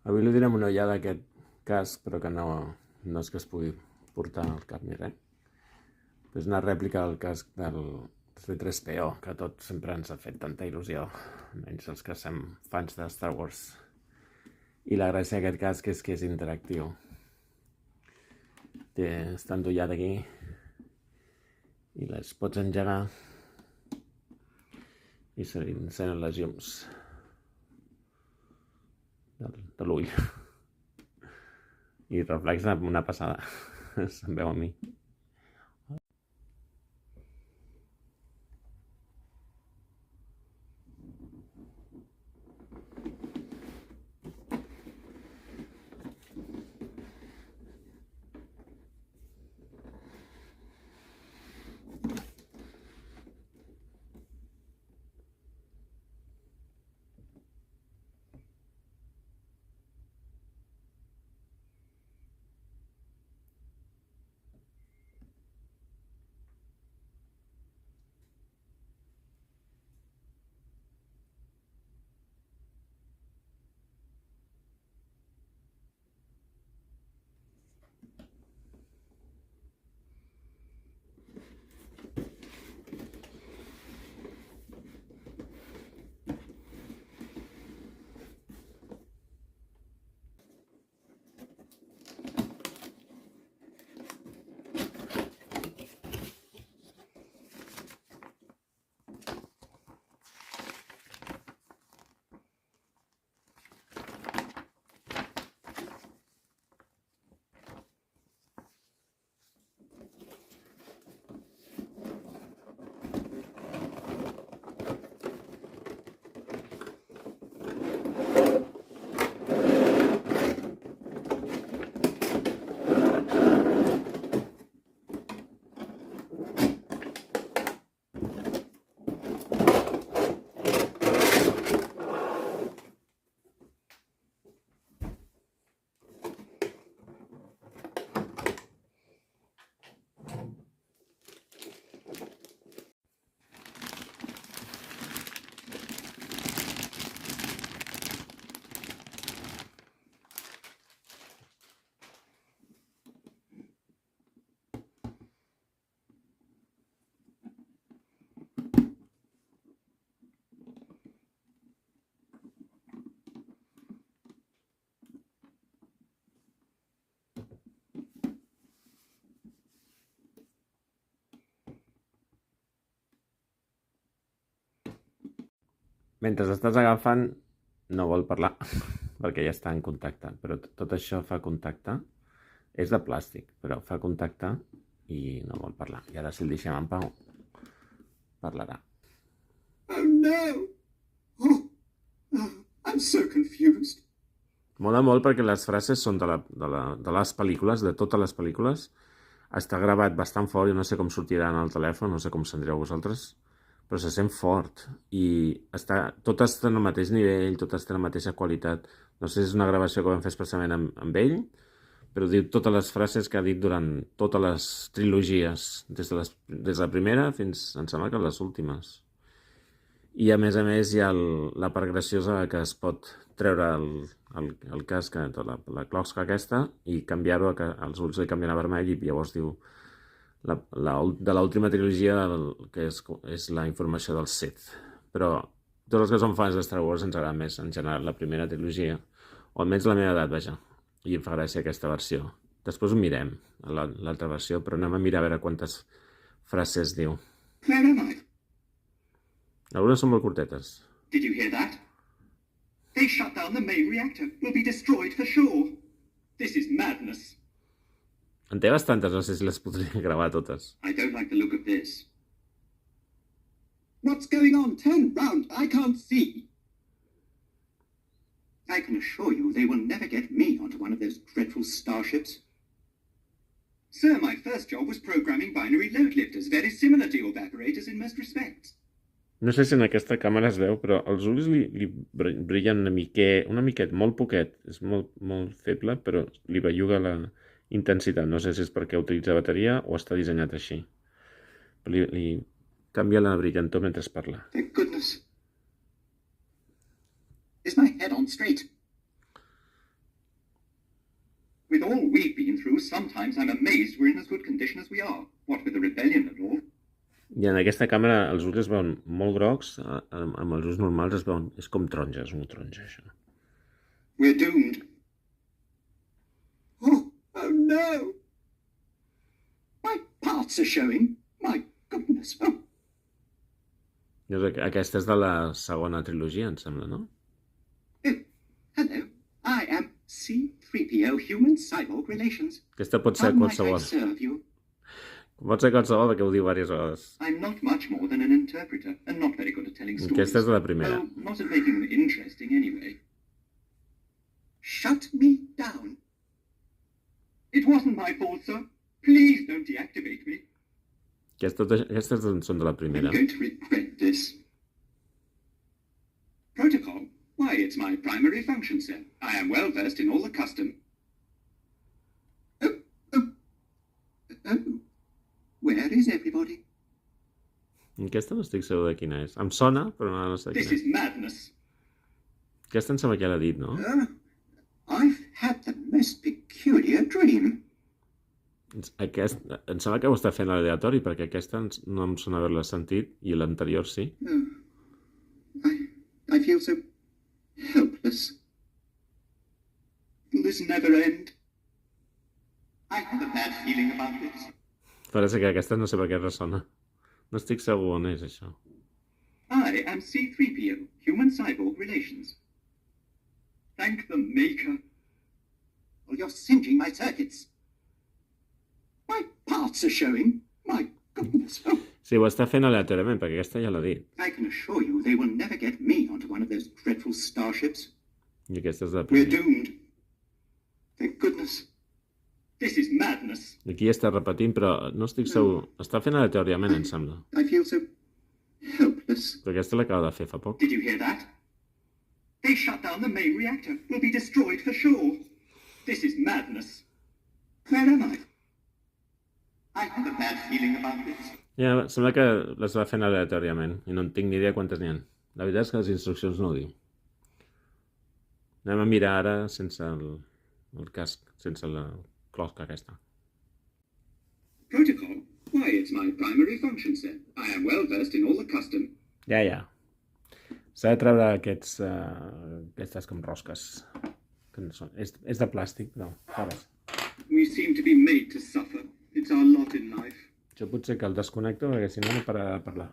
Avui li direm una ullada a aquest casc, però que no és que es pugui portar al cap ni res. És una rèplica del casc del C3PO, que a tots sempre ens ha fet tanta il·lusió, almenys els que som fans de Star Wars. I la gràcia d'aquest casc és que és interactiu. Està endollat aquí i les pots engegar i se li encenen les llums de l'ull i reflexa una passada. Se'm veu a mi. Mentre estàs agafant, no vol parlar, perquè ja està en contacte, però tot això fa contacte. És de plàstic, però fa contacte i no vol parlar. I ara si el deixem en pau, parlarà. Oh no! I'm so confused. Mola molt perquè les frases són de les pel·lícules, de totes les pel·lícules. Està gravat bastant fort, jo no sé com sortirà en el telèfon, no sé com sentireu vosaltres, però se sent fort i totes estan al mateix nivell, totes tenen la mateixa qualitat. No sé si és una gravació que vam fer expressament amb ell, però diu totes les frases que ha dit durant totes les trilogies, des de la primera fins, em sembla que les últimes. I a més hi ha la part graciosa que es pot treure el casc, la closca aquesta, i canviar-ho, que els ulls li canvien a vermell, i llavors diu de l'última trilogia, que és la informació del Sith. Però tots els que som fans de Star Wars ens agrada més, en general, la primera trilogia, o almenys la meva edat, vaja, i em fa gràcia aquesta versió. Després ho mirem, l'altra versió, però anem a mirar a veure quantes frases diu. Where am I? Algunes són molt curtetes. Did you hear that? They shut down the main reactor. We'll be destroyed for sure. This is madness. En té bastantes, no sé si les podria gravar totes. I don't like the look of this. What's going on? Turn round. I can't see. I can assure you they will never get me onto one of those dreadful starships. Sir, my first job was programming binary load lifters, very similar to your evaporators in most respects. No sé si en aquesta càmera es veu, però els ulls li brillen una miquet, molt poquet. És molt, molt feble, però li belluga la intensitat. No sé si és perquè utilitza bateria o està dissenyat així. Però li canvia la brillantor mentre es parla. Thank goodness. Is my head on straight? we've been through, sometimes I'm amazed we're in as good condition as we are. What with the rebellion and all. I en aquesta càmera els ulls es veuen molt grocs, amb els ulls normals es veuen... És com taronja, és un taronja, això. We're doomed. Oh no! My parts are showing. My goodness. Oh. Aquesta és de la segona trilogia, em sembla, no? Hello. I am C-3PO Human Cyborg Relations. Aquesta pot ser How might I qualsevol. serve you? Pot ser qualsevol perquè ho diu diverses vegades. I'm not much more than an interpreter and not very good at telling stories. Aquesta és de la primera. Well, not at making them interesting anyway. Shut me down. It wasn't my fault, sir. Please don't deactivate me. Aquestes són de la primera. I'm going to regret this. Protocol? Why, it's my primary function, sir. I am well versed in all the custom. Oh. Where is everybody? Aquesta no estic segur de quina és. Em sona, però no sé This quina is és. madness. Aquesta em sembla que l'ha dit, no? I've had the most peculiar dream. Em sembla que ho està fent aleatori, perquè aquesta no em sona haver-la sentit, i l'anterior sí. I feel so helpless. Will this never end? I have a bad feeling about this. Parece que aquesta no sé per què ressona. No estic segur on és, això. I am C-3PO, Human Cyborg Relations. Thank the Maker. Well, you're singeing my circuits. My parts are showing. My goodness. Oh. Sí, ho està fent aleatoriament, perquè aquesta ja l'ha dit. I can assure you they will never get me onto one of those dreadful starships. I aquesta és de la We're primera. doomed. Thank goodness. This is madness. Aquí està repetint, però no estic segur. Està fent aleatòriament, em sembla. I feel so helpless. Però aquesta l'acaba de fer fa poc. Did you hear that? They shut down the main reactor. We'll be destroyed for sure. This is madness. Where am I? I have a bad feeling about this. Ja, sembla que les va fent aleatòriament i no en tinc ni idea quantes n'hi ha. La veritat és que les instruccions no ho diu. Anem a mirar ara sense el casc, sense la closca aquesta. Protocol? Why, it's my primary function, sir. I am well versed in all the custom. Ja. S'ha de treure aquestes com rosques. Que no són. És de plàstic, no. Faves. We seem to be made to suffer. It's our lot in life. Jo potser que el desconnecto perquè si no no pararà de parlar.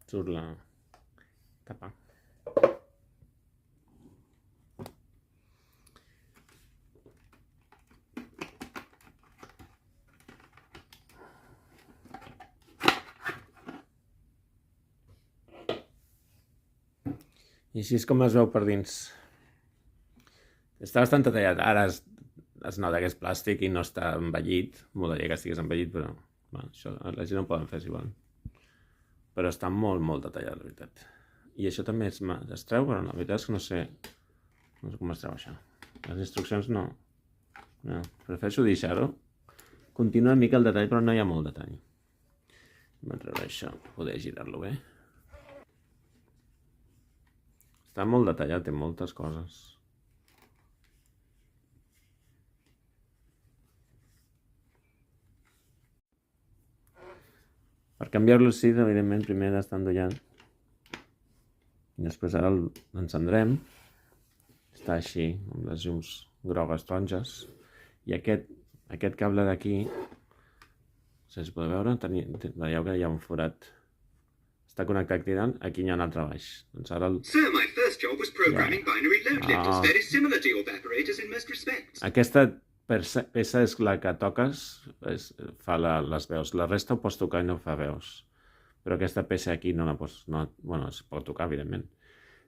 Surt la tapa. I així és com es veu per dins. Està bastant detallat. Ara es nota que és plàstic i no està envellit. Molaria que estigués envellit, però bueno, això la gent ho poden fer si volen. Però està molt, molt detallat, la veritat. I això també es treu, però no, la veritat és que no sé com es treu això. Les instruccions no. Prefereixo deixar-ho. Continua una mica el detall, però no hi ha molt detall. Vam treure això, poder girar-lo bé. Està molt detallat, té moltes coses. Per canviar-lo sí, evidentment, primer està endollat. I després ara l'encendrem. Està així, amb les llums grogues, taronges. I aquest cable d'aquí, si es pot veure, veieu que hi ha un forat. Està connectat aquí hi ha un altre baix. Doncs ara Sir, my first job was programming binary load lifters, very similar to your evaporators in most respects. Aquesta peça és la que toques, fa les veus. La resta ho pots tocar i no fa veus. Però aquesta peça aquí no la pots... Bueno, es pot tocar, evidentment.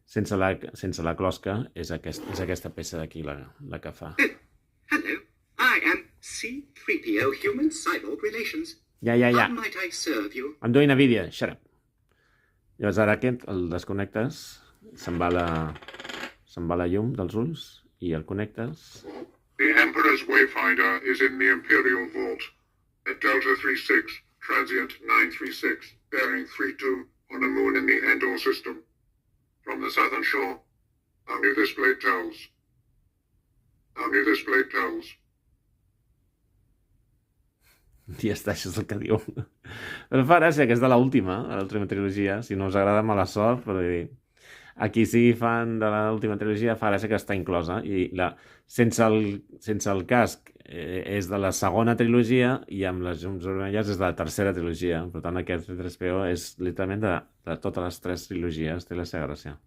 Sense la closca és aquesta peça d'aquí la que fa. Hello, I am C-3PO Human Cyborg Relations. Ja. How might I serve you? I'm doing a video, shut up. Llavors ara aquest el desconnectes, se'n va la llum dels ulls i el connectes. The Emperor's Wayfinder is in the Imperial Vault at Delta 36, transient 936, bearing 32 on a moon in the Endor system. From the southern shore, our new display tells. Our new display tells. I ja està, això és el que diu. Però fa gràcia que és de l'última trilogia. Si no us agrada, mala sort, però aquí sigui fan de l'última trilogia, fa gràcia que està inclosa. I sense el casc és de la segona trilogia i amb les llums vermelles és de la tercera trilogia. Per tant, aquest C3PO és literalment de totes les tres trilogies. Té la seva gràcia.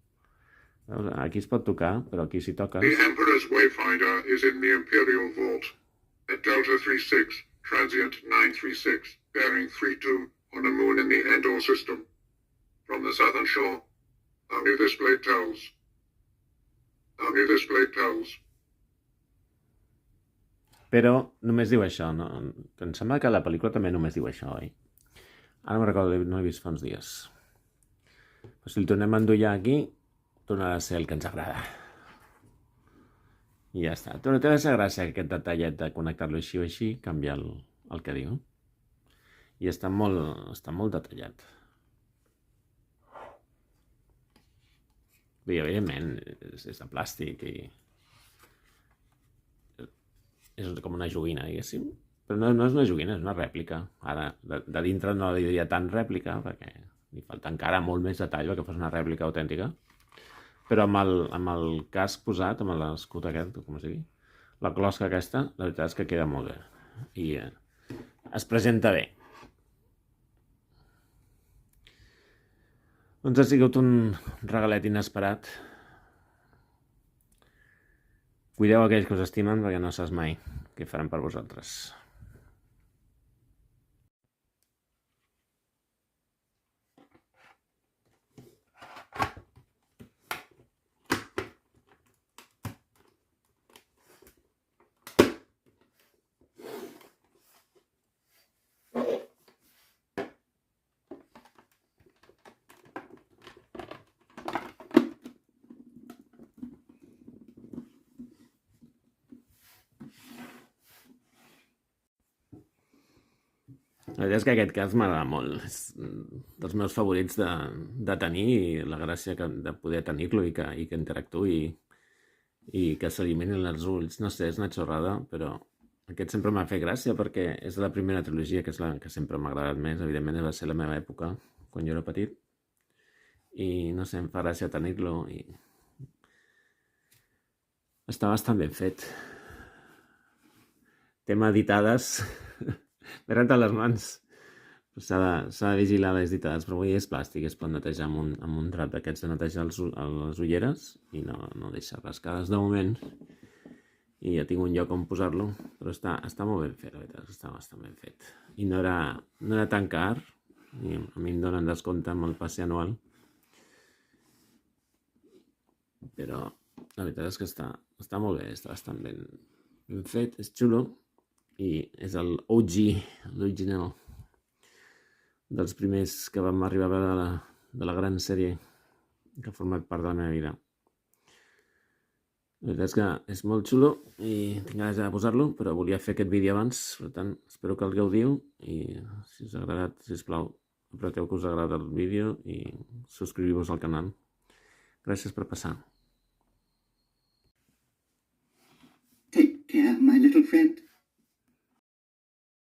Aquí es pot tocar, però aquí si toques... The Emperor's Wayfinder is in the Imperial Vault at Delta 36, transient 936, bearing 32 on a moon in the Endor system. From the southern shore, our new display tells. Our new display tells. Però només diu això, no? Em sembla que la pel·lícula també només diu això, oi? Ara me'n recordo, no he vist fa uns dies. Però si el tornem a endollar aquí, tornarà a ser el que ens agrada. I ja està. Però té la seva gràcia aquest detallet de connectar-lo així o així, canviar el que diu. I està molt detallat. Bé, evidentment, és de plàstic i... és com una joguina, diguéssim. Però no és una joguina, és una rèplica. Ara, de dintre no li diria tant rèplica, perquè li falta encara molt més detall perquè fos una rèplica autèntica. Però amb el casc posat, amb l'escut aquest, com es digui, la closca aquesta, la veritat és que queda molt bé. I es presenta bé. Doncs ha sigut un regalet inesperat. Cuideu aquells que us estimen perquè no saps mai què faran per vosaltres. La veritat és que aquest cas m'agrada molt. És dels meus favorits de tenir i la gràcia de poder tenir-lo i que interactuï i que s'eliminin els ulls. No sé, és una xorrada, però aquest sempre m'ha fet gràcia perquè és de la primera trilogia, que és la que sempre m'ha agradat més. Evidentment va ser la meva època, quan jo era petit. I no sé, em fa gràcia tenir-lo i... està bastant ben fet. Té editades... M'he rentat les mans. S'ha de vigilar les ditades, però avui és plàstic, es pot netejar amb un drap d'aquests de netejar les ulleres i no deixar rascades de moment. I ja tinc un lloc on posar-lo, però està molt ben fet, la veritat, està bastant ben fet. I no era tan car, i a mi em donen descompte amb el passe anual. Però la veritat és que està molt bé, està bastant ben fet, és xulo. I és el OG, l'original, dels primers que vam arribar a veure de la gran sèrie que ha format part de la meva vida. La veritat és que és molt xulo i tinc ganes de posar-lo, però volia fer aquest vídeo abans, per tant, espero que el gaudiu i si us ha agradat, sisplau, apreteu que us ha agradat el vídeo i subscriviu-vos al canal. Gràcies per passar. Take care, my little friend.